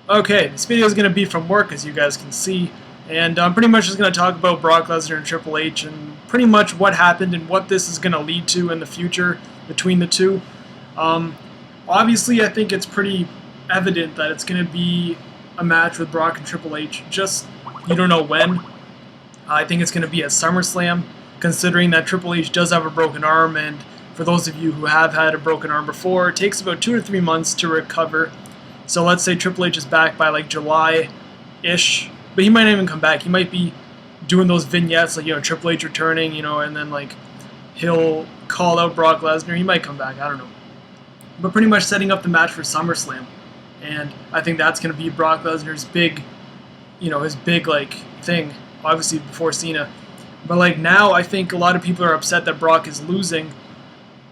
Okay, this video is going to be from work, as you guys can see, and I'm pretty much just going to talk about Brock Lesnar and Triple H and pretty much what happened and what this is going to lead to in the future between the two. Obviously, I think it's pretty evident that it's going to be a match with Brock and Triple H, just you don't know when. I think it's going to be at SummerSlam, considering that Triple H does have a broken arm, and for those of you who have had a broken arm before, it takes about 2 to 3 months to recover. So let's say Triple H is back by like July-ish, but he might not even come back. He might be doing those vignettes like, Triple H returning, and then like he'll call out Brock Lesnar. He might come back, I don't know. But pretty much setting up the match for SummerSlam. And I think that's going to be Brock Lesnar's big, his big like thing, obviously before Cena. But like now I think a lot of people are upset that Brock is losing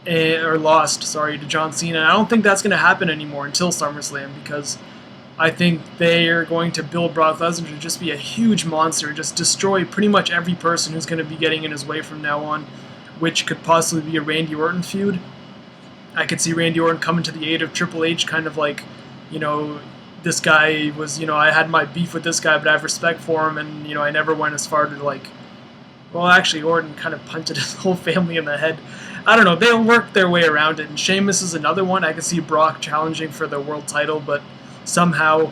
or lost, to John Cena. I don't think that's going to happen anymore until SummerSlam, because I think they are going to build Brock Lesnar to just be a huge monster, just destroy pretty much every person who's going to be getting in his way from now on, which could possibly be a Randy Orton feud. I could see Randy Orton coming to the aid of Triple H, kind of like, this guy was, I had my beef with this guy, but I have respect for him, and, I never went as far to like, well, actually, Orton kind of punted his whole family in the head. I don't know. They'll work their way around it. And Sheamus is another one. I can see Brock challenging for the world title, but somehow,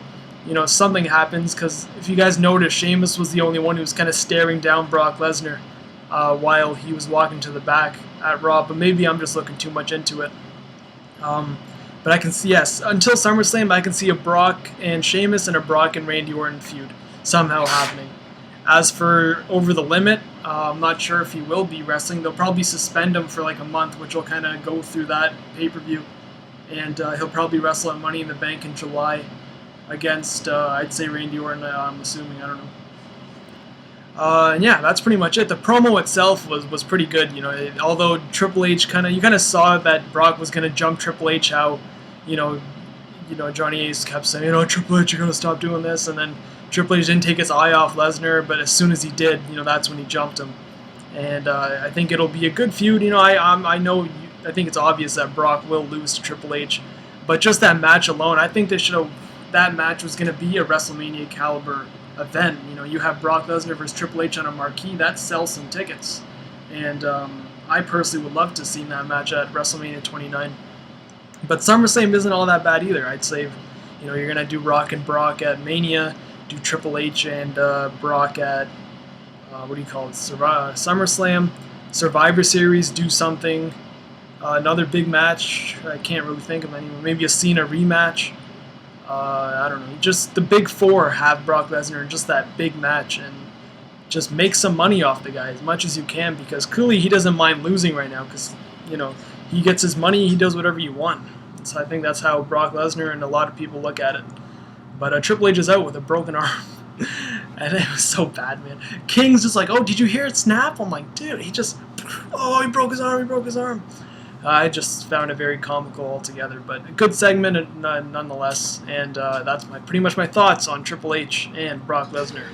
something happens. Because if you guys notice, Sheamus was the only one who was kind of staring down Brock Lesnar while he was walking to the back at Raw. But maybe I'm just looking too much into it. But I can see, yes, until SummerSlam, I can see a Brock and Sheamus and a Brock and Randy Orton feud somehow happening. As for Over the Limit, I'm not sure if he will be wrestling. They'll probably suspend him for like a month, which will kind of go through that pay-per-view. And he'll probably wrestle at Money in the Bank in July against, I'd say, Randy Orton, I'm assuming. I don't know. And yeah, that's pretty much it. The promo itself was pretty good. Although Triple H you kind of saw that Brock was going to jump Triple H, how, Johnny Ace kept saying, Triple H, you're going to stop doing this. And then Triple H didn't take his eye off Lesnar, but as soon as he did, that's when he jumped him. And I think it'll be a good feud. I think it's obvious that Brock will lose to Triple H, but just that match alone, I think that match was going to be a WrestleMania caliber event. You have Brock Lesnar versus Triple H on a marquee, that sells some tickets. And I personally would love to see that match at WrestleMania 29. But SummerSlam isn't all that bad either. I'd say, you're going to do Rock and Brock at Mania, do Triple H and Brock at, SummerSlam. Survivor Series, do something. Another big match, I can't really think of any. Maybe a Cena rematch. I don't know. Just the big four have Brock Lesnar in just that big match, and just make some money off the guy as much as you can, because clearly he doesn't mind losing right now, because, he gets his money, he does whatever you want. So I think that's how Brock Lesnar and a lot of people look at it. But Triple H is out with a broken arm. And it was so bad, man. King's just like, oh, did you hear it snap? I'm like, dude, he broke his arm. I just found it very comical altogether. But a good segment nonetheless. And that's pretty much my thoughts on Triple H and Brock Lesnar.